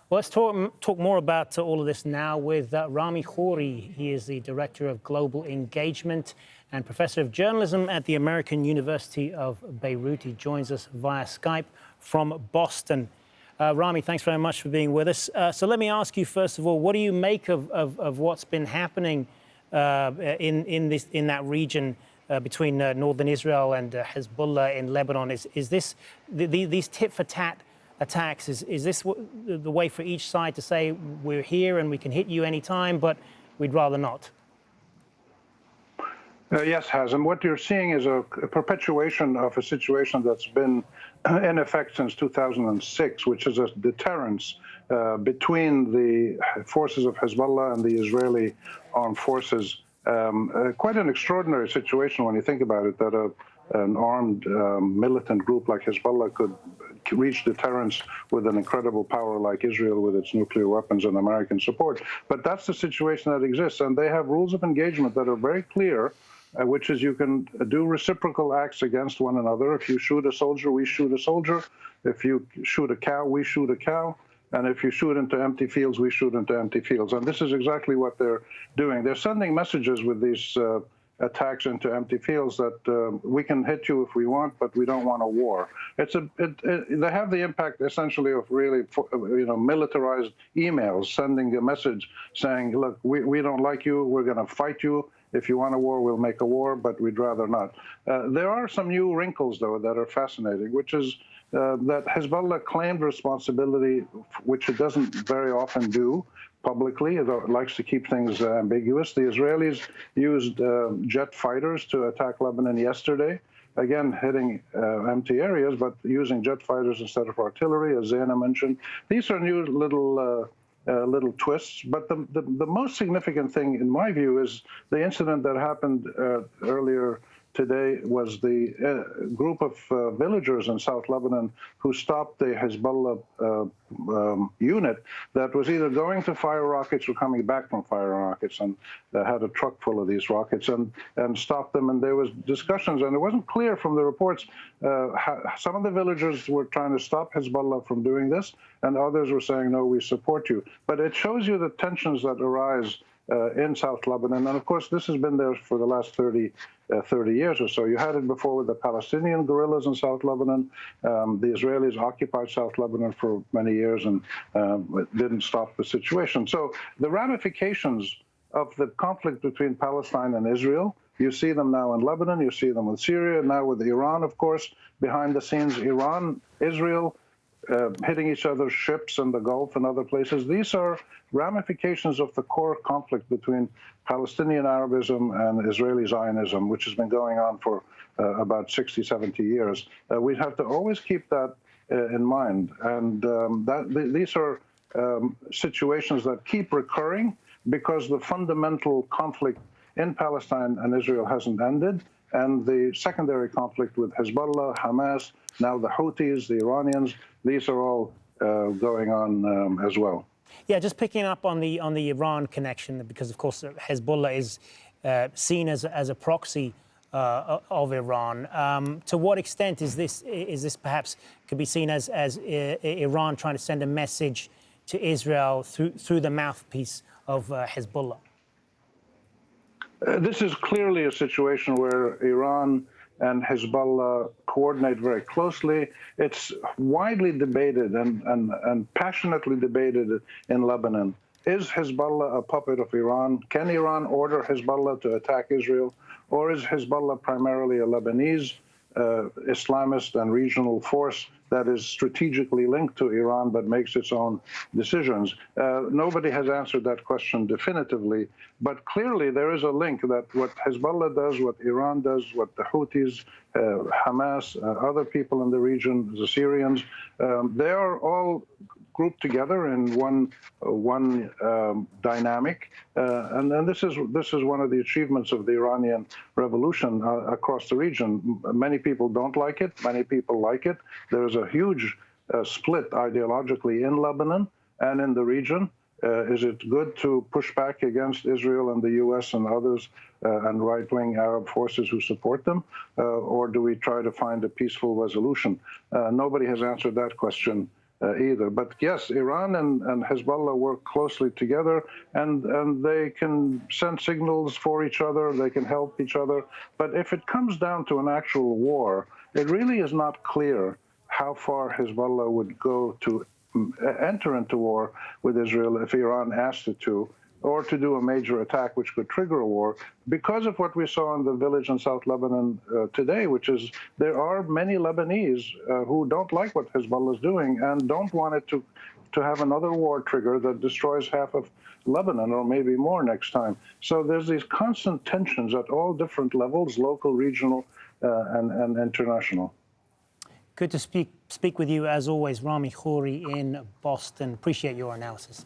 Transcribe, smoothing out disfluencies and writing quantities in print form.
Well, let's talk more about all of this now with Rami Khouri. He is the Director of Global Engagement and Professor of Journalism at the American University of Beirut. He joins us via Skype from Boston. Rami, thanks very much for being with us. So let me ask you, first of all, what do you make of what's been happening in that region between northern Israel and Hezbollah in Lebanon? Is this these tit-for-tat attacks? Is this the way for each side to say we're here and we can hit you anytime, but we'd rather not? Yes, Hazem. What you're seeing is a perpetuation of a situation that's been in effect since 2006, which is a deterrence between the forces of Hezbollah and the Israeli armed forces. Quite an extraordinary situation when you think about it, that an armed militant group like Hezbollah could reach deterrence with an incredible power like Israel with its nuclear weapons and American support. But that's the situation that exists, and they have rules of engagement that are very clear, which is you can do reciprocal acts against one another. If you shoot a soldier, we shoot a soldier. If you shoot a cow, we shoot a cow. And if you shoot into empty fields, we shoot into empty fields. And this is exactly what they're doing. They're sending messages with these attacks into empty fields that we can hit you if we want, but we don't want a war. They have the impact essentially of really, militarized emails, sending a message saying, look, we don't like you, we're going to fight you. If you want a war, we'll make a war, but we'd rather not. There are some new wrinkles, though, that are fascinating, which is that Hezbollah claimed responsibility, which it doesn't very often do publicly. It likes to keep things ambiguous. The Israelis used jet fighters to attack Lebanon yesterday, again, hitting empty areas, but using jet fighters instead of artillery, as Zaina mentioned. These are new little twists, but the most significant thing, in my view, is the incident that happened earlier today was the group of villagers in South Lebanon who stopped the Hezbollah unit that was either going to fire rockets or coming back from fire rockets, and had a truck full of these rockets, and stopped them. And there was discussions, and it wasn't clear from the reports. Some of the villagers were trying to stop Hezbollah from doing this, and others were saying, no, we support you. But it shows you the tensions that arise in South Lebanon. And of course, this has been there for the last 30 years or so. You had it before with the Palestinian guerrillas in South Lebanon. The Israelis occupied South Lebanon for many years and it didn't stop the situation. So the ramifications of the conflict between Palestine and Israel, you see them now in Lebanon, you see them with Syria, now with Iran, of course, behind the scenes, Iran, Israel, hitting each other's ships in the Gulf and other places. These are ramifications of the core conflict between Palestinian Arabism and Israeli Zionism, which has been going on for about 60, 70 years. We have to always keep that in mind. And these are situations that keep recurring because the fundamental conflict in Palestine and Israel hasn't ended. And the secondary conflict with Hezbollah, Hamas, now the Houthis, the Iranians, these are all going on as well. Yeah, just picking up on the Iran connection, because of course Hezbollah is seen as a proxy of Iran. To what extent is this perhaps could be seen as Iran trying to send a message to Israel through the mouthpiece of Hezbollah? This is clearly a situation where Iran and Hezbollah coordinate very closely. It's widely debated and passionately debated in Lebanon. Is Hezbollah a puppet of Iran? Can Iran order Hezbollah to attack Israel? Or is Hezbollah primarily a Lebanese Islamist and regional force that is strategically linked to Iran but makes its own decisions? Nobody has answered that question definitively, but clearly there is a link that what Hezbollah does, what Iran does, what the Houthis, Hamas, other people in the region, the Syrians, they are all grouped together in one dynamic, and this is one of the achievements of the Iranian revolution across the region. Many people don't like it. Many people like it. There is a huge split ideologically in Lebanon and in the region. Is it good to push back against Israel and the U.S. and others and right-wing Arab forces who support them, or do we try to find a peaceful resolution? Nobody has answered that question either. But yes, Iran and Hezbollah work closely together, and they can send signals for each other, they can help each other. But if it comes down to an actual war, it really is not clear how far Hezbollah would go to enter into war with Israel if Iran asked it to, or to do a major attack which could trigger a war, because of what we saw in the village in South Lebanon today, which is there are many Lebanese who don't like what Hezbollah is doing and don't want it to have another war trigger that destroys half of Lebanon or maybe more next time. So there's these constant tensions at all different levels, local, regional, and international. Good to speak with you as always, Rami Khouri in Boston. Appreciate your analysis.